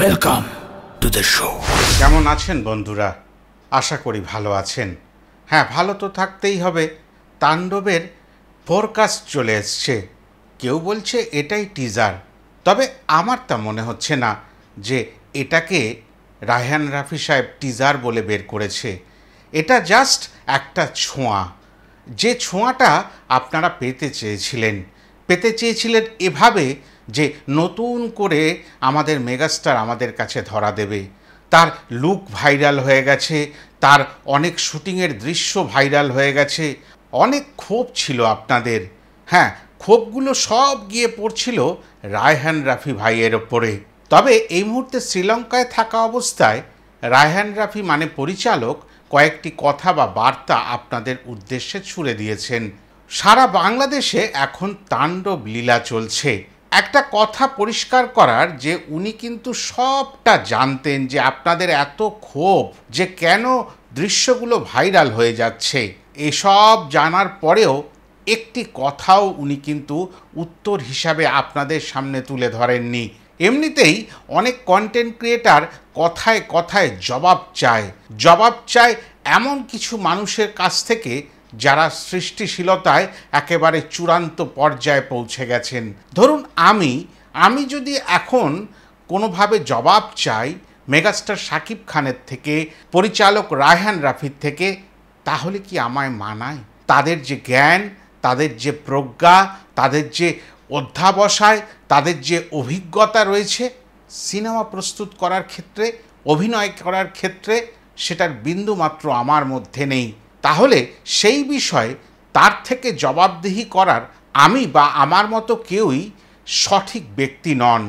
Welcome to the show. কেমন আছেন বন্ধুরা? আশা করি ভালো আছেন। হ্যাঁ, ভালো তো থাকতেই হবে। তাণ্ডবের ফোরকাস্ট চলে এসছে। কেউ বলছে এটাই টিজার, তবে আমার তা মনে হচ্ছে না যে এটাকে রায়হান রাফি সাহেব টিজার বলে বের করেছে। এটা জাস্ট একটা ছোঁয়া, যে ছোঁয়াটা আপনারা পেতে চেয়েছিলেন এভাবে যে নতুন করে আমাদের মেগাস্টার আমাদের কাছে ধরা দেবে। তার লুক ভাইরাল হয়ে গেছে, তার অনেক শুটিংয়ের দৃশ্য ভাইরাল হয়ে গেছে, অনেক ক্ষোভ ছিল আপনাদের। হ্যাঁ, ক্ষোভগুলো সব গিয়ে পড়ছিল রায়হান রাফি ভাইয়ের ওপরে। তবে এই মুহূর্তে শ্রীলঙ্কায় থাকা অবস্থায় রায়হান রাফি মানে পরিচালক কয়েকটি কথা বা বার্তা আপনাদের উদ্দেশ্যে ছুড়ে দিয়েছেন। সারা বাংলাদেশে এখন তাণ্ডব লীলা চলছে। একটা কথা পরিষ্কার করার যে উনি কিন্তু সবটা জানতেন যে আপনাদের এত ক্ষোভ, যে কেন দৃশ্যগুলো ভাইরাল হয়ে যাচ্ছে। এসব জানার পরেও একটি কথাও উনি কিন্তু উত্তর হিসাবে আপনাদের সামনে তুলে ধরেননি। এমনিতেই অনেক কন্টেন্ট ক্রিয়েটার কথায় কথায় জবাব চায় এমন কিছু মানুষের কাছ থেকে যারা সৃষ্টিশীলতায় একেবারে চূড়ান্ত পর্যায়ে পৌঁছে গেছেন। ধরুন আমি যদি এখন কোনোভাবে জবাব চাই মেগাস্টার শাকিব খানের থেকে, পরিচালক রায়হান রাফির থেকে, তাহলে কি আমায় মানায়? তাদের যে জ্ঞান, তাদের যে প্রজ্ঞা, তাদের যে অধ্যাবসায়, তাদের যে অভিজ্ঞতা রয়েছে সিনেমা প্রস্তুত করার ক্ষেত্রে, অভিনয় করার ক্ষেত্রে, সেটার বিন্দুমাত্র আমার মধ্যে নেই। তাহলে সেই বিষয়ে তার থেকে জবাবদিহি করার আমি বা আমার মতো কেউই সঠিক ব্যক্তি নন।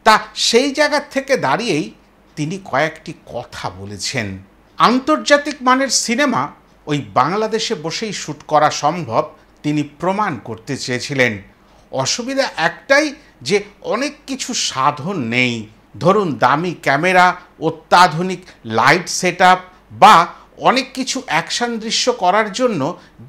তা সেই জায়গার থেকে দাঁড়িয়েই তিনি কয়েকটি কথা বলেছেন। আন্তর্জাতিক মানের সিনেমা ওই বাংলাদেশে বসেই শ্যুট করা সম্ভব তিনি প্রমাণ করতে চেয়েছিলেন। অসুবিধা একটাই যে অনেক কিছু সাধন নেই। ধরুন দামি ক্যামেরা, অত্যাধুনিক লাইট সেটআপ বা অনেক কিছু অ্যাকশন দৃশ্য করার জন্য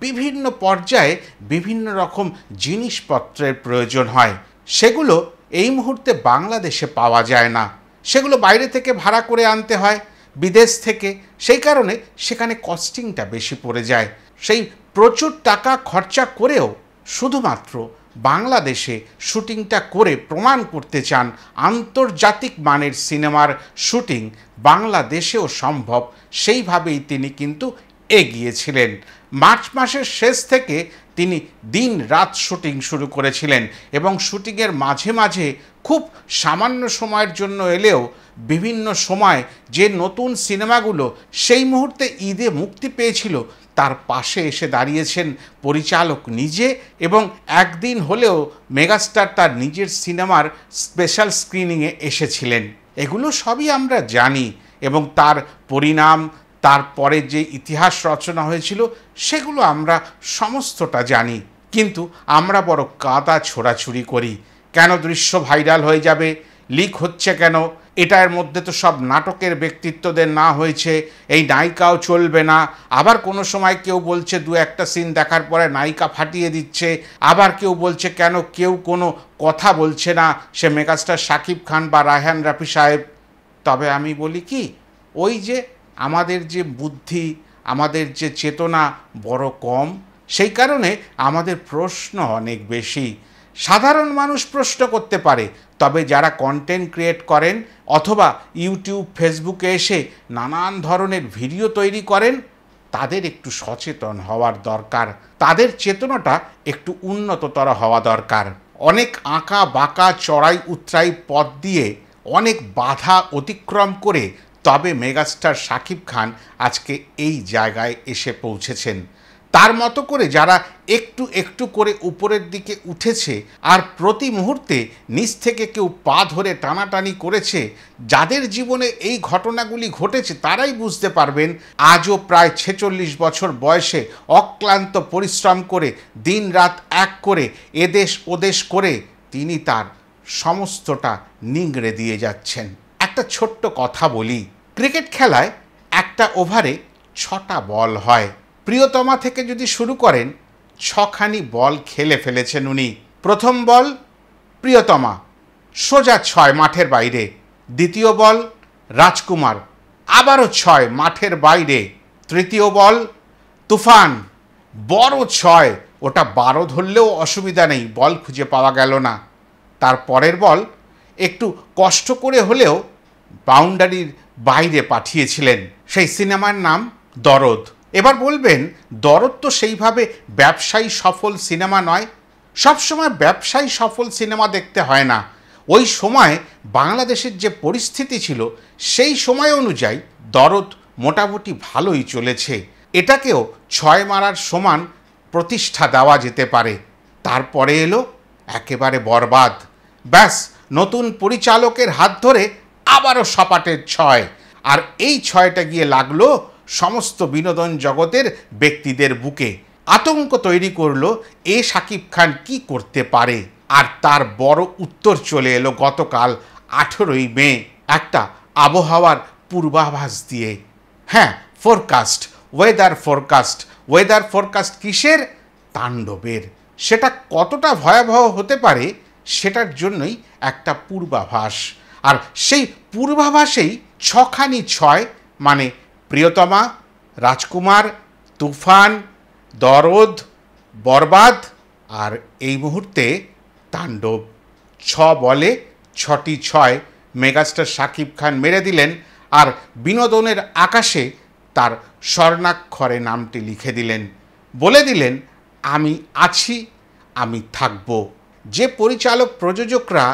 বিভিন্ন পর্যায়ে বিভিন্ন রকম জিনিসপত্রের প্রয়োজন হয়। সেগুলো এই মুহূর্তে বাংলাদেশে পাওয়া যায় না, সেগুলো বাইরে থেকে ভাড়া করে আনতে হয়, বিদেশ থেকে। সেই কারণে সেখানে কস্টিংটা বেশি পড়ে যায়। সেই প্রচুর টাকা খরচা করেও শুধুমাত্র বাংলাদেশে শুটিংটা করে প্রমাণ করতে চান আন্তর্জাতিক মানের সিনেমার শুটিং বাংলাদেশেও সম্ভব। সেইভাবেই তিনি কিন্তু এগিয়েছিলেন। মার্চ মাসের শেষ থেকে তিনি দিন রাত শুটিং শুরু করেছিলেন এবং শুটিংয়ের মাঝে মাঝে খুব সামান্য সময়ের জন্য এলেও বিভিন্ন সময় যে নতুন সিনেমাগুলো সেই মুহূর্তে ঈদে মুক্তি পেয়েছিল তার পাশে এসে দাঁড়িয়েছেন পরিচালক নিজে, এবং একদিন হলেও মেগাস্টার তার নিজের সিনেমার স্পেশাল স্ক্রিনিংয়ে এসেছিলেন। এগুলো সবই আমরা জানি এবং তার পরিণাম, তারপরে যে ইতিহাস রচনা হয়েছিল সেগুলো আমরা সমস্তটা জানি। কিন্তু আমরা বড় কাদা ছোড়াছুড়ি করি। কেন দৃশ্য ভাইরাল হয়ে যাবে, লিক হচ্ছে কেন, এটার মধ্যে তো সব নাটকের ব্যক্তিত্বদের না হয়েছে, এই নায়িকাও চলবে না। আবার কোনো সময় কেউ বলছে দু একটা সিন দেখার পরে নায়িকা ফাটিয়ে দিচ্ছে, আবার কেউ বলছে কেন কেউ কোনো কথা বলছে না, সে মেগাস্টার শাকিব খান বা রায়হান রাফি সাহেব। তবে আমি বলি কি, ওই যে আমাদের যে বুদ্ধি, আমাদের যে চেতনা বড় কম, সেই কারণে আমাদের প্রশ্ন অনেক বেশি। সাধারণ মানুষ প্রশ্ন করতে পারে, তবে যারা কন্টেন্ট ক্রিয়েট করেন অথবা ইউটিউব ফেসবুকে এসে নানান ধরনের ভিডিও তৈরি করেন তাদের একটু সচেতন হওয়ার দরকার, তাদের চেতনাটা একটু উন্নততর হওয়া দরকার। অনেক আঁকা বাঁকা চড়াই উতরাই পথ দিয়ে অনেক বাধা অতিক্রম করে তবে মেগাস্টার শাকিব খান আজকে এই জায়গায় এসে পৌঁছেছেন। তার মতো করে যারা একটু একটু করে উপরের দিকে উঠেছে আর প্রতি মুহূর্তে নিচ থেকে কেউ পা ধরে টানাটানি করেছে, যাদের জীবনে এই ঘটনাগুলি ঘটেছে তারাই বুঝতে পারবেন আজও প্রায় 46 বছর বয়সে অক্লান্ত পরিশ্রম করে দিন রাত এক করে এদেশ ওদেশ করে তিনি তার সমস্তটা নিংড়ে দিয়ে যাচ্ছেন। একটা ছোট্ট কথা বলি, ক্রিকেট খেলায় একটা ওভারে 6টা বল হয়। প্রিয়তমা থেকে যদি শুরু করেন 6খানি বল খেলে ফেলেছেন উনি। প্রথম বল প্রিয়তমা, সোজা 6 মাঠের বাইরে। দ্বিতীয় বল রাজকুমার, আবারও 6 মাঠের বাইরে। তৃতীয় বল তুফান, বড় 6, ওটা 12 ধরলেও অসুবিধা নেই, বল খুঁজে পাওয়া গেল না। তার পরের বল একটু কষ্ট করে হলেও বাউন্ডারির বাইরে পাঠিয়েছিলেন। সেই সিনেমার নাম দরদ। এবার বলবেন দরদ তো সেইভাবে ব্যবসায়ী সফল সিনেমা নয়। সবসময় ব্যবসায়ী সফল সিনেমা দেখতে হয় না। ওই সময় বাংলাদেশের যে পরিস্থিতি ছিল সেই সময় অনুযায়ী দরদ মোটামুটি ভালোই চলেছে। এটাকেও 6 মারার সমান প্রতিষ্ঠা দেওয়া যেতে পারে। তারপরে এলো একেবারে বরবাদ। ব্যাস, নতুন পরিচালকের হাত ধরে আবারও সপাটের 6, আর এই 6টা গিয়ে লাগলো সমস্ত বিনোদন জগতের ব্যক্তিদের বুকে। আতঙ্ক তৈরি করলো শাকিব খান কি করতে পারে। আর তার বড় উত্তর চলে এলো গতকাল 18ই মে একটা আবহাওয়ার পূর্বাভাস দিয়ে। হ্যাঁ, ফোরকাস্ট, ওয়েদার ফোরকাস্ট কিসের? তাণ্ডবের। সেটা কতটা ভয়াবহ হতে পারে সেটার জন্যই একটা পূর্বাভাস। আর সেই পূর্বাভাসেই 6খানি 6, মানে প্রিয়তমা, রাজকুমার, তুফান, দরদ, বরবাদ আর এই মুহূর্তে তাণ্ডব। 6 বলে 6টি 6 মেগাস্টার শাকিব খান মেরে দিলেন, আর বিনোদনের আকাশে তার স্বর্ণাক্ষরে নামটি লিখে দিলেন। বলে দিলেন, আমি আছি, আমি থাকব। যে পরিচালক প্রযোজকরা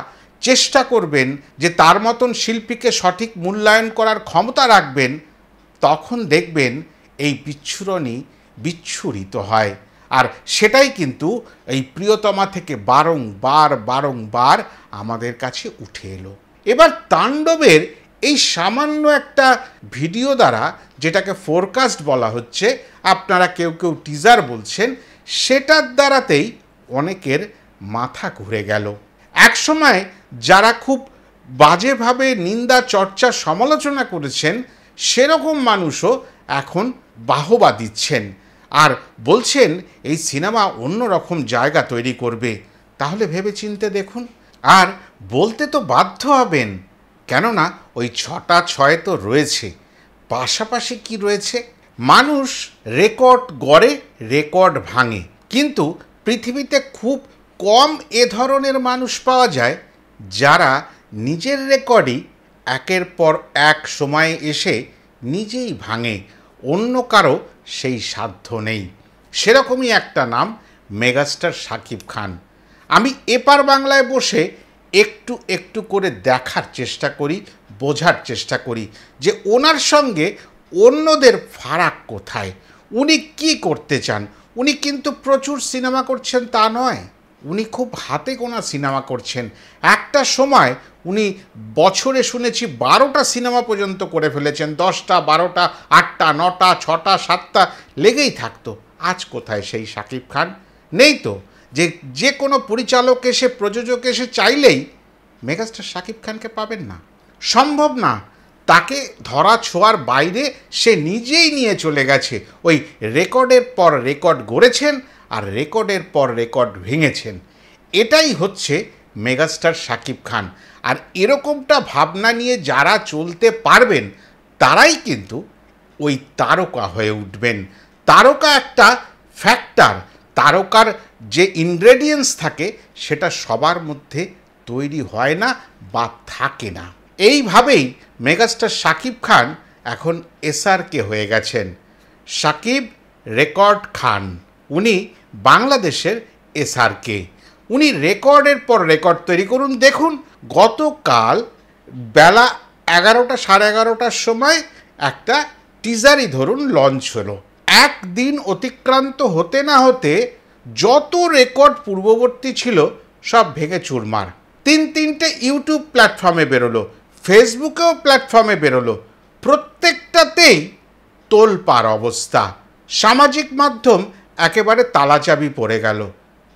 চেষ্টা করবেন যে তার মতন শিল্পীকে সঠিক মূল্যায়ন করার ক্ষমতা রাখবেন, তখন দেখবেন এই বিচ্ছুরণই বিচ্ছুরিত হয়। আর সেটাই কিন্তু এই প্রিয়তমা থেকে বারংবার আমাদের কাছে উঠে এলো। এবার তাণ্ডবের এই সামান্য একটা ভিডিও দ্বারা, যেটাকে ফোরকাস্ট বলা হচ্ছে, আপনারা কেউ কেউ টিজার বলছেন, সেটার দ্বারাতেই অনেকের মাথা ঘুরে গেল। একসময় যারা খুব বাজেভাবে নিন্দা, চর্চা, সমালোচনা করেছেন, সেরকম মানুষও এখন বাহবা দিচ্ছেন আর বলছেন এই সিনেমা অন্যরকম জায়গা তৈরি করবে। তাহলে ভেবেচিন্তে দেখুন। আর বলতে তো বাধ্য হবেন, কেননা ওই 6টা 6 তো রয়েছে, পাশাপাশি কি রয়েছে? মানুষ রেকর্ড গড়ে, রেকর্ড ভাঙে, কিন্তু পৃথিবীতে খুব কম এ ধরনের মানুষ পাওয়া যায় যারা নিজের রেকর্ডই একের পর এক সময়ে এসে নিজেই ভাঙে, অন্য কারো সেই সাধ্য নেই। সেরকমই একটা নাম মেগাস্টার শাকিব খান। আমি এপার বাংলায় বসে একটু একটু করে দেখার চেষ্টা করি, বোঝার চেষ্টা করি যে ওনার সঙ্গে অন্যদের ফারাক কোথায়, উনি কি করতে চান। উনি কিন্তু প্রচুর সিনেমা করছেন তা নয়, উনি খুব হাতে গোনা সিনেমা করছেন। একটা সময় উনি বছরে শুনেছি 12টা সিনেমা পর্যন্ত করে ফেলেছেন, 10টা, 12টা, 8টা, 9টা, 6টা, 7টা লেগেই থাকতো। আজ কোথায় সেই শাকিব খান? নেই তো। যে কোনো পরিচালক এসে, প্রযোজক এসে চাইলেই মেগাস্টার শাকিব খানকে পাবেন না, সম্ভব না। তাকে ধরা ছোঁয়ার বাইরে সে নিজেই নিয়ে চলে গেছে। ওই রেকর্ডের পর রেকর্ড গড়েছেন আর রেকর্ডের পর রেকর্ড ভেঙেছেন। এটাই হচ্ছে মেগাস্টার শাকিব খান। আর এরকমটা ভাবনা নিয়ে যারা চলতে পারবেন তারাই কিন্তু ওই তারকা হয়ে উঠবেন। তারকা একটা ফ্যাক্টর, তারকার যে ইনগ্রেডিয়েন্টস থাকে সেটা সবার মধ্যে তৈরি হয় না বা থাকে না। এইভাবেই মেগাস্টার শাকিব খান এখন এসআরকে হয়ে গেছেন। শাকিব রেকর্ড খান, উনি বাংলাদেশের এসআরকে। উনি রেকর্ডের পর রেকর্ড তৈরি করুন। দেখুন, গতকাল বেলা 11টা, 11:30টার সময় একটা টিজারই ধরুন লঞ্চ হলো। একদিন অতিক্রান্ত হতে না হতে যত রেকর্ড পূর্ববর্তী ছিল সব ভেঙে চুরমার। 3টে ইউটিউব প্ল্যাটফর্মে বেরোলো, ফেসবুকেও প্ল্যাটফর্মে বেরোলো, প্রত্যেকটাতেই তোলপাড় অবস্থা। সামাজিক মাধ্যম একেবারে তালাচাবি পড়ে গেল।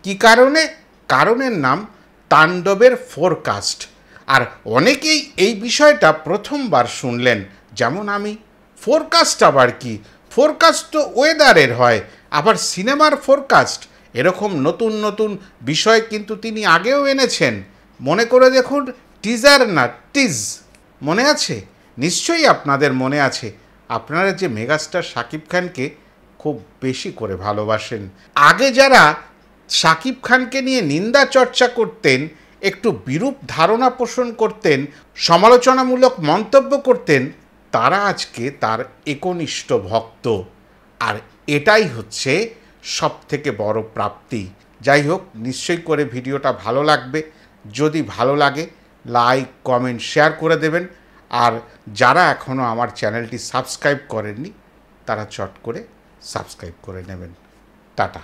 কি কারণে? কারণের নাম তাণ্ডবের ফোরকাস্ট। আর অনেকেই এই বিষয়টা প্রথমবার শুনলেন, যেমন আমি। ফোরকাস্ট আবার কি? ফোরকাস্ট তো ওয়েদারের হয়, আবার সিনেমার ফোরকাস্ট। এরকম নতুন নতুন বিষয় কিন্তু তিনি আগেও এনেছেন। মনে করে দেখুন, টিজার না টিজ, মনে আছে? নিশ্চয়ই আপনাদের মনে আছে। আপনারা যে মেগাস্টার শাকিব খানকে খুব বেশি করে ভালোবাসেন। আগে যারা শাকিব খানকে নিয়ে নিন্দা চর্চা করতেন, একটু বিরূপ ধারণা পোষণ করতেন, সমালোচনামূলক মন্তব্য করতেন, তারা আজকে তার একনিষ্ঠ ভক্ত। আর এটাই হচ্ছে সবথেকে বড় প্রাপ্তি। যাই হোক, নিশ্চয়ই করে ভিডিওটা ভালো লাগবে। যদি ভালো লাগে লাইক, কমেন্ট, শেয়ার করে দেবেন। আর যারা এখনও আমার চ্যানেলটি সাবস্ক্রাইব করেননি তারা চট করে সাবস্ক্রাইব করে নেবেন। টাটা।